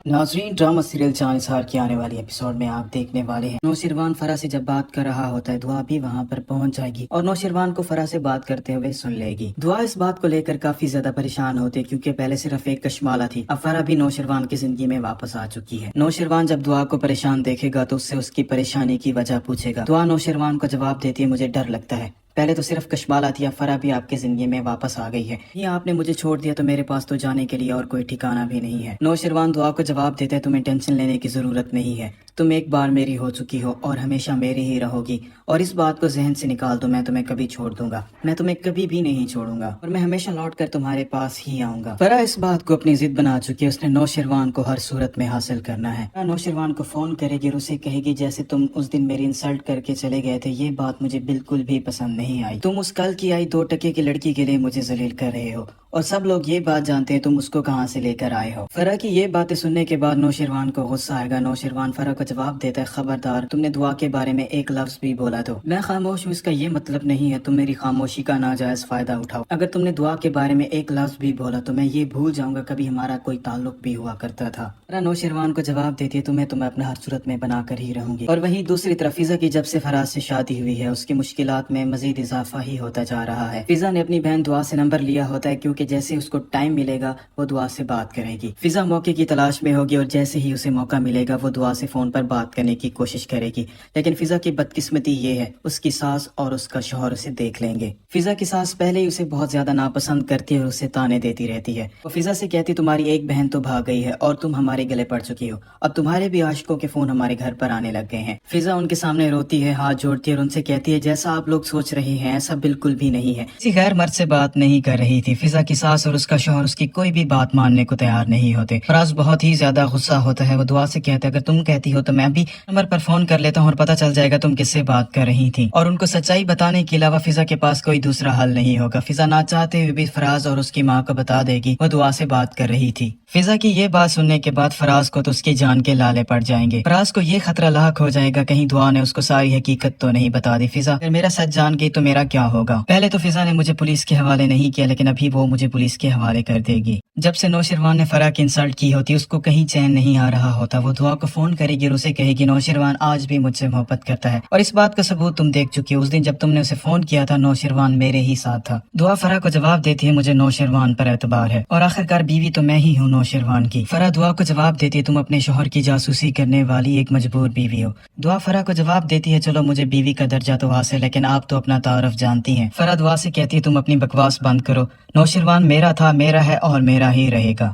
ناظرین، drama serial چاند اظہار کی آنے والی ایپیسوڈ میں آپ دیکھنے والے ہیں نوشروان فرح سے جب بات کر رہا ہوتا ہے دعا بھی وہاں پر پہنچ جائے گی اور نوشروان کو فرح سے بات کرتے ہوئے سن لے گی۔ دعا اس بات کو لے کر کافی زیادہ پریشان ہوتے کیونکہ پہلے صرف ایک کشمالہ تھی، اب فرح بھی نوشروان کی زندگی میں واپس آ چکی ہے۔ نوشروان جب دعا کو پریشان دیکھے گا تو اس سے اس کی پریشانی کی وجہ پوچھے گا۔ دعا نوشروان کو جواب دیتی ہے، مجھے ڈر لگتا ہے، پہلے تو صرف کشمالہ تھی، اب فرح بھی آپ کی زندگی میں واپس آ گئی ہے، یہ آپ نے مجھے چھوڑ دیا تو میرے پاس تو جانے کے لیے اور کوئی ٹھکانہ بھی نہیں ہے۔ نوشروان دعا کو جواب دیتے ہے، تمہیں ٹینشن لینے کی ضرورت نہیں ہے، تم ایک بار میری ہو چکی ہو اور ہمیشہ میری ہی رہو گی، اور اس بات کو ذہن سے نکال دو، میں تمہیں کبھی چھوڑ دوں گا، میں تمہیں کبھی بھی نہیں چھوڑوں گا اور میں ہمیشہ لوٹ کر تمہارے پاس ہی آؤں گا۔ فرح اس بات کو اپنی ضد بنا چکی ہے، اس نے نوشروان کو ہر صورت میں حاصل کرنا ہے۔ نوشروان کو فون کرے گی اور اسے کہے گی، جیسے تم اس دن میری انسلٹ کر کے چلے گئے تھے، یہ بات مجھے بالکل بھی پسند نہیں آئی، تم اس کل کی آئی 2 ٹکے کی لڑکی کے لیے مجھے ذلیل کر رہے ہو اور سب لوگ یہ بات جانتے ہیں تم اس کو کہاں سے لے کر آئے ہو۔ فرح کی یہ باتیں سننے کے بعد نوشروان کو غصہ آئے گا۔ نوشروان فرح کو جواب دیتا ہے، خبردار تم نے دعا کے بارے میں ایک لفظ بھی بولا تو میں خاموش ہوں، اس کا یہ مطلب نہیں ہے تم میری خاموشی کا ناجائز فائدہ اٹھاؤ، اگر تم نے دعا کے بارے میں ایک لفظ بھی بولا تو میں یہ بھول جاؤں گا کبھی ہمارا کوئی تعلق بھی ہوا کرتا تھا۔ فرح نوشروان کو جواب دیتی ہے، تمہیں تو میں اپنا ہر صورت میں بنا کر ہی رہوں گی۔ اور وہیں دوسری طرف فضا کی جب سے فراز سے شادی ہوئی ہے اس کی مشکلات میں مزید اضافہ ہی ہوتا جا رہا ہے۔ فضا نے اپنی بہن دعا سے نمبر لیا ہوتا ہے کیونکہ جیسے اس کو ٹائم ملے گا وہ دعا سے بات کرے گی۔ فضا موقع کی تلاش میں ہوگی اور جیسے ہی اسے موقع ملے گا وہ دعا سے فون پر بات کرنے کی کوشش کرے گی، لیکن فضا کی بدقسمتی یہ ہے اس کی ساس اور اس کا شوہر اسے دیکھ لیں گے۔ فضا کی ساس پہلے ہی اسے بہت زیادہ ناپسند کرتی ہے اور اسے تانے دیتی رہتی ہے، وہ فضا سے کہتی تمہاری ایک بہن تو بھاگ گئی ہے اور تم ہمارے گلے پڑ چکی ہو، اب تمہارے بھی عاشقوں کے فون ہمارے گھر پر آنے لگ گئے ہیں۔ فضا ان کے سامنے روتی ہے، ہاتھ جوڑتی ہے اور ان سے کہتی ہے، جیسا آپ لوگ سوچ رہے ہیں ایسا بالکل بھی نہیں ہے، کسی غیر مرد سے بات نہیں کر رہی تھی۔ فضا کی ساس اور اس کا شوہر اس کی کوئی بھی بات ماننے کو تیار نہیں ہوتے۔ فراز بہت ہی زیادہ غصہ ہوتا ہے، وہ دعا سے کہتا ہے، اگر تم کہتی ہو تو میں بھی نمبر پر فون کر لیتا ہوں اور پتہ چل جائے گا تم کس سے بات کر رہی تھی، اور ان کو سچائی بتانے کے علاوہ فضا کے پاس کوئی دوسرا حل نہیں ہوگا۔ فضا نہ چاہتے ہوئے بھی فراز اور اس کی ماں کو بتا دے گی وہ دعا سے بات کر رہی تھی۔ فضا کی یہ بات سننے کے بعد فراز کو تو اس کی جان کے لالے پڑ جائیں گے۔ فراز کو یہ خطرہ لاحق ہو جائے گا کہیں دعا نے اس کو ساری حقیقت تو نہیں بتا دی۔ فضا اگر میرا سچ جان گئی تو میرا کیا ہوگا؟ پہلے تو فضا نے مجھے پولیس کے حوالے نہیں کیا لیکن ابھی وہ مجھے پولیس کے حوالے کر دے گی۔ جب سے نوشروان نے فرح کی انسلٹ کی ہوتی اس کو کہیں چین نہیں آ رہا ہوتا، وہ دعا کو فون کرے گی اور اسے کہے گی نوشروان آج بھی مجھ سے محبت کرتا ہے، اور اس بات کا ثبوت تم دیکھ چکی ہو، اس دن جب تم نے اسے فون کیا تھا نوشروان میرے ہی ساتھ تھا۔ دعا فرح کو جواب دیتی ہے، مجھے نوشروان پر اعتبار ہے اور آخرکار بیوی تو میں ہی ہوں نوشروان کی۔ فرح دعا کو جواب دیتی ہے، تم اپنے شوہر کی جاسوسی کرنے والی ایک مجبور بیوی ہو۔ دعا فرح کو جواب دیتی ہے، چلو مجھے بیوی کا درجہ تو حاصل لیکن آپ تو اپنا تعارف جانتی ہیں۔ فرح دعا سے کہتی ہے، تم اپنی بکواس بند کرو، نوشروان میرا تھا، میرا ہے اور میرا ہی رہے گا۔